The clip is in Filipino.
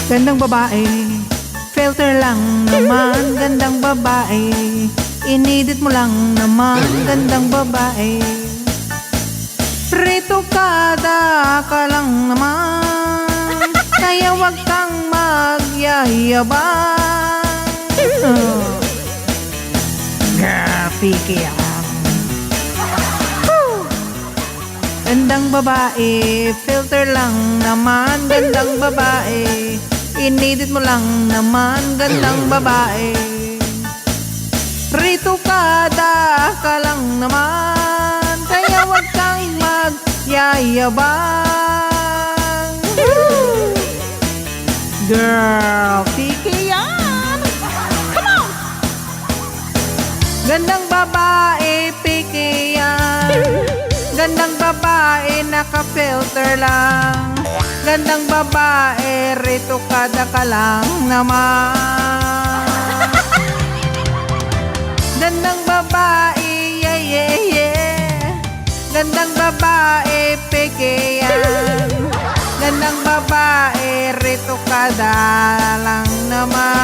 Gandang babae, filter lang naman. Gandang babae, inedit mo lang naman. Gandang babae, retokada ka lang naman. Kaya wag kang magyayabang. Piki yan. Gandang babae, filter lang naman. Gandang babae, inedit mo lang naman. Gandang babae, retokada ka lang naman. Kaya wag kang magyayabang. Girl, piki yan. Come on! Gandang babae, piki yan. Gandang babae, naka-filter lang. Gandang babae, retokada ka lang naman. Gandang babae, yeah, yeah, yeah. Gandang babae, peke yan. Gandang babae, retokada lang naman.